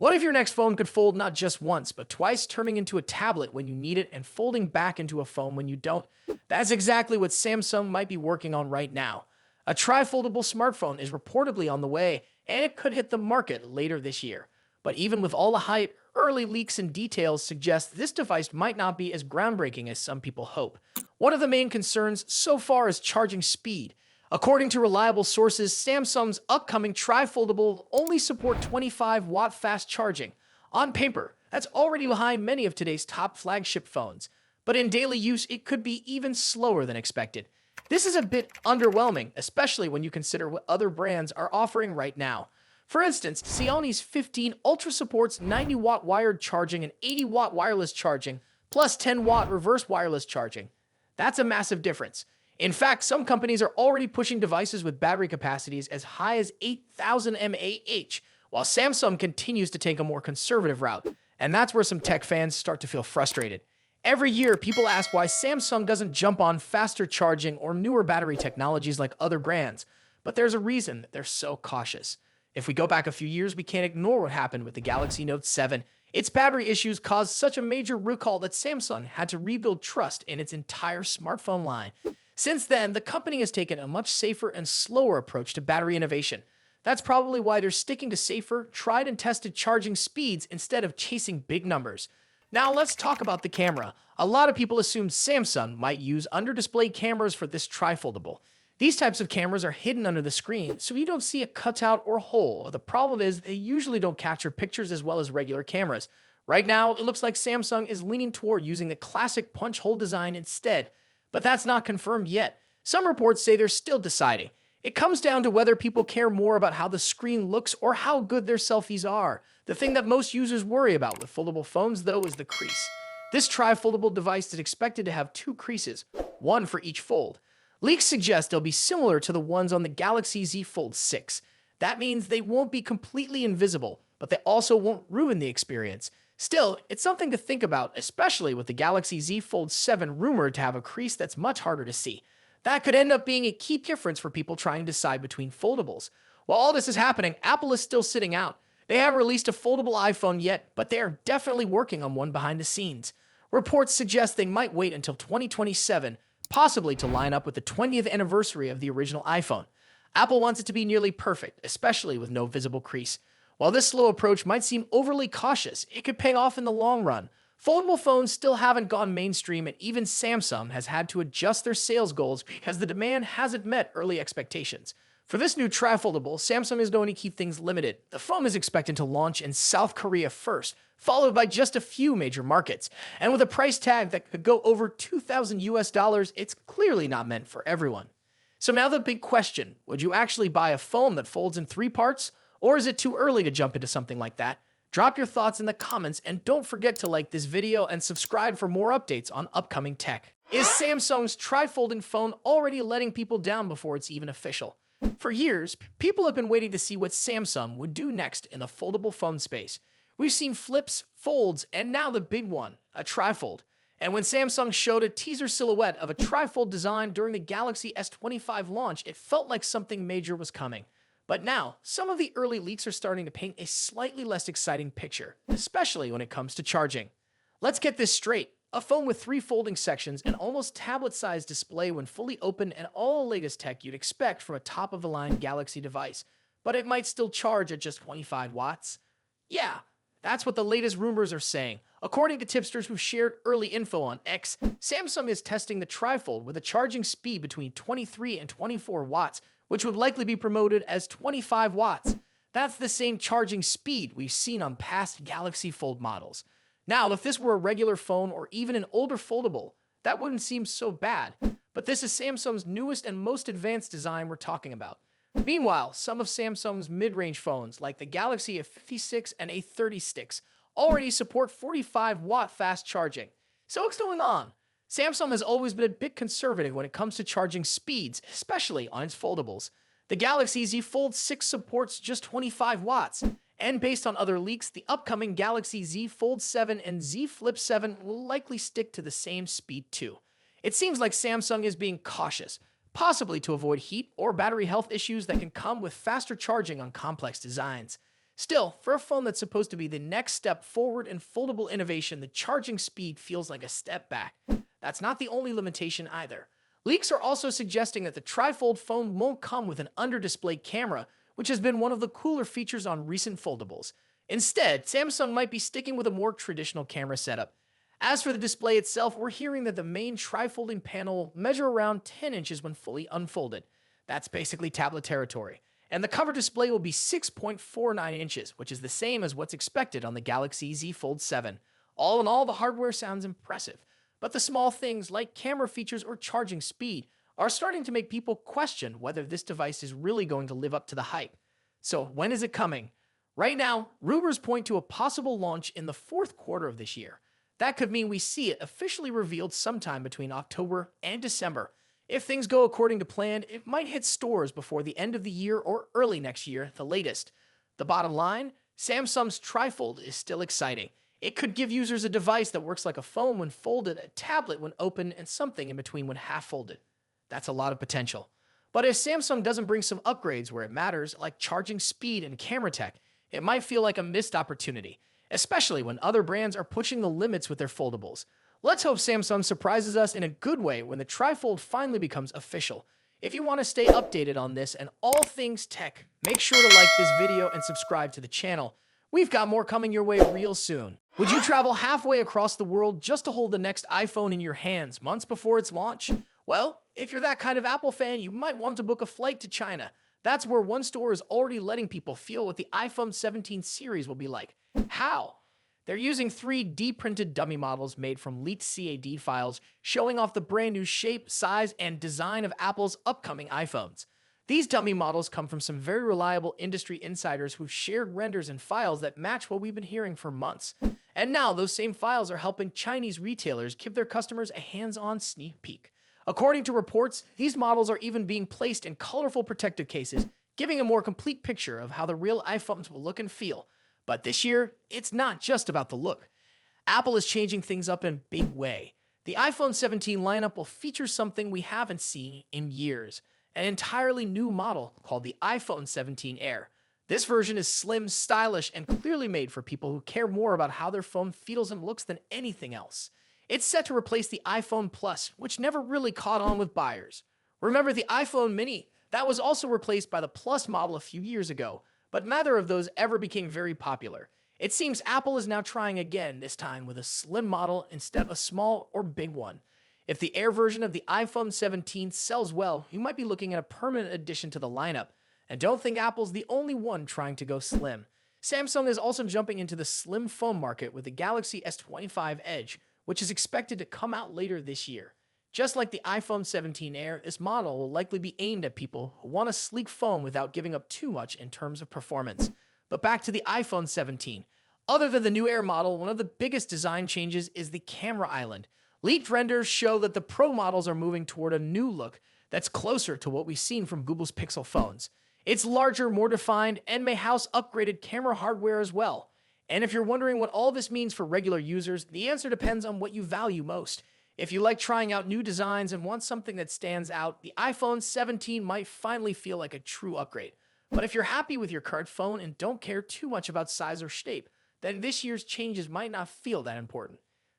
What if your next phone could fold not just once, but twice, turning into a tablet when you need it and folding back into a phone when you don't? That's exactly what Samsung might be working on right now. A tri-foldable smartphone is reportedly on the way, and it could hit the market later this year. But even with all the hype, early leaks and details suggest this device might not be as groundbreaking as some people hope. One of the main concerns so far is charging speed. According to reliable sources, Samsung's upcoming tri-foldable will only support 25-watt fast charging. On paper, that's already behind many of today's top flagship phones. But in daily use, it could be even slower than expected. This is a bit underwhelming, especially when you consider what other brands are offering right now. For instance, Xiaomi's 15 Ultra supports 90-watt wired charging and 80-watt wireless charging, plus 10-watt reverse wireless charging. That's a massive difference. In fact, some companies are already pushing devices with battery capacities as high as 8,000 mAh, while Samsung continues to take a more conservative route. And that's where some tech fans start to feel frustrated. Every year, people ask why Samsung doesn't jump on faster charging or newer battery technologies like other brands. But there's a reason that they're so cautious. If we go back a few years, we can't ignore what happened with the Galaxy Note 7. Its battery issues caused such a major recall that Samsung had to rebuild trust in its entire smartphone line. Since then, the company has taken a much safer and slower approach to battery innovation. That's probably why they're sticking to safer, tried and tested charging speeds instead of chasing big numbers. Now let's talk about the camera. A lot of people assume Samsung might use under-display cameras for this tri-foldable. These types of cameras are hidden under the screen, so you don't see a cutout or hole. The problem is they usually don't capture pictures as well as regular cameras. Right now, it looks like Samsung is leaning toward using the classic punch hole design instead. But that's not confirmed yet. Some reports say they're still deciding. It comes down to whether people care more about how the screen looks or how good their selfies are. The thing that most users worry about with foldable phones, though, is the crease. This tri-foldable device is expected to have 2 creases, one for each fold. Leaks suggest they'll be similar to the ones on the Galaxy Z Fold 6. That means they won't be completely invisible, but they also won't ruin the experience. Still, it's something to think about, especially with the Galaxy Z Fold 7 rumored to have a crease that's much harder to see. That could end up being a key difference for people trying to decide between foldables. While all this is happening, Apple is still sitting out. They haven't released a foldable iPhone yet, but they are definitely working on one behind the scenes. Reports suggest they might wait until 2027, possibly to line up with the 20th anniversary of the original iPhone. Apple wants it to be nearly perfect, especially with no visible crease. While this slow approach might seem overly cautious, it could pay off in the long run. Foldable phones still haven't gone mainstream, and even Samsung has had to adjust their sales goals because the demand hasn't met early expectations. For this new tri-foldable, Samsung is going to keep things limited. The phone is expected to launch in South Korea first, followed by just a few major markets. And with a price tag that could go over $2,000, it's clearly not meant for everyone. So now the big question, would you actually buy a phone that folds in 3 parts? Or is it too early to jump into something like that? Drop your thoughts in the comments and don't forget to like this video and subscribe for more updates on upcoming tech. Is Samsung's tri-folding phone already letting people down before it's even official? For years, people have been waiting to see what Samsung would do next in the foldable phone space. We've seen flips, folds, and now the big one, a tri-fold. And when Samsung showed a teaser silhouette of a tri-fold design during the Galaxy S25 launch, it felt like something major was coming. But now, some of the early leaks are starting to paint a slightly less exciting picture, especially when it comes to charging. Let's get this straight. A phone with 3 folding sections, an almost tablet-sized display when fully open, and all the latest tech you'd expect from a top-of-the-line Galaxy device. But it might still charge at just 25 watts? Yeah, that's what the latest rumors are saying. According to tipsters who shared early info on X, Samsung is testing the tri-fold with a charging speed between 23 and 24 watts, which would likely be promoted as 25 watts. That's the same charging speed we've seen on past Galaxy Fold models. Now, if this were a regular phone or even an older foldable, that wouldn't seem so bad. But this is Samsung's newest and most advanced design we're talking about. Meanwhile, some of Samsung's mid-range phones, like the Galaxy A56 and A30 already support 45-watt fast charging. So what's going on? Samsung has always been a bit conservative when it comes to charging speeds, especially on its foldables. The Galaxy Z Fold 6 supports just 25 watts, and based on other leaks, the upcoming Galaxy Z Fold 7 and Z Flip 7 will likely stick to the same speed too. It seems like Samsung is being cautious, possibly to avoid heat or battery health issues that can come with faster charging on complex designs. Still, for a phone that's supposed to be the next step forward in foldable innovation, the charging speed feels like a step back. That's not the only limitation either. Leaks are also suggesting that the trifold phone won't come with an under-display camera, which has been one of the cooler features on recent foldables. Instead, Samsung might be sticking with a more traditional camera setup. As for the display itself, we're hearing that the main trifolding panel will measure around 10 inches when fully unfolded. That's basically tablet territory. And the cover display will be 6.49 inches, which is the same as what's expected on the Galaxy Z Fold 7. All in all, the hardware sounds impressive. But the small things like camera features or charging speed are starting to make people question whether this device is really going to live up to the hype. So when is it coming? Right now, rumors point to a possible launch in the fourth quarter of this year. That could mean we see it officially revealed sometime between October and December. If things go according to plan, it might hit stores before the end of the year or early next year at the latest. The bottom line, Samsung's trifold is still exciting. It could give users a device that works like a phone when folded, a tablet when open, and something in between when half folded. That's a lot of potential. But if Samsung doesn't bring some upgrades where it matters, like charging speed and camera tech, it might feel like a missed opportunity, especially when other brands are pushing the limits with their foldables. Let's hope Samsung surprises us in a good way when the trifold finally becomes official. If you want to stay updated on this and all things tech, make sure to like this video and subscribe to the channel. We've got more coming your way real soon. Would you travel halfway across the world just to hold the next iPhone in your hands months before its launch? Well, if you're that kind of Apple fan, you might want to book a flight to China. That's where one store is already letting people feel what the iPhone 17 series will be like. How? They're using 3D printed dummy models made from leaked CAD files, showing off the brand new shape, size, and design of Apple's upcoming iPhones. These dummy models come from some very reliable industry insiders who've shared renders and files that match what we've been hearing for months. And now those same files are helping Chinese retailers give their customers a hands-on sneak peek. According to reports, these models are even being placed in colorful protective cases, giving a more complete picture of how the real iPhones will look and feel. But this year, it's not just about the look. Apple is changing things up in a big way. The iPhone 17 lineup will feature something we haven't seen in years, an entirely new model called the iPhone 17 Air. This version is slim, stylish, and clearly made for people who care more about how their phone feels and looks than anything else. It's set to replace the iPhone Plus, which never really caught on with buyers. Remember the iPhone Mini? That was also replaced by the Plus model a few years ago, but neither of those ever became very popular. It seems Apple is now trying again, this time with a slim model instead of a small or big one. If the Air version of the iPhone 17 sells well, you might be looking at a permanent addition to the lineup. And don't think Apple's the only one trying to go slim. Samsung is also jumping into the slim phone market with the Galaxy S25 Edge, which is expected to come out later this year. Just like the iPhone 17 Air, this model will likely be aimed at people who want a sleek phone without giving up too much in terms of performance. But back to the iPhone 17. Other than the new Air model, one of the biggest design changes is the camera island. Leaked renders show that the Pro models are moving toward a new look that's closer to what we've seen from Google's Pixel phones. It's larger, more defined, and may house upgraded camera hardware as well. And if you're wondering what all this means for regular users, the answer depends on what you value most. If you like trying out new designs and want something that stands out, the iPhone 17 might finally feel like a true upgrade. But if you're happy with your current phone and don't care too much about size or shape, then this year's changes might not feel that important.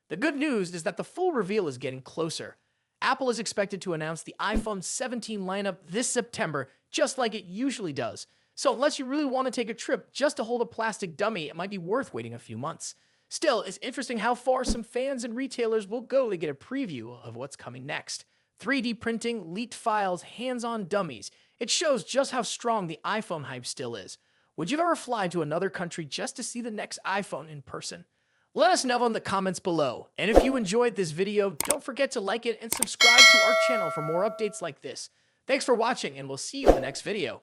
The good news is that the full reveal is getting closer. Apple is expected to announce the iPhone 17 lineup this September, just like it usually does. So unless you really want to take a trip just to hold a plastic dummy, it might be worth waiting a few months. Still, it's interesting how far some fans and retailers will go to get a preview of what's coming next. 3D printing, leaked files, hands-on dummies. It shows just how strong the iPhone hype still is. Would you ever fly to another country just to see the next iPhone in person? Let us know in the comments below. And if you enjoyed this video, don't forget to like it and subscribe to our channel for more updates like this. Thanks for watching, and we'll see you in the next video.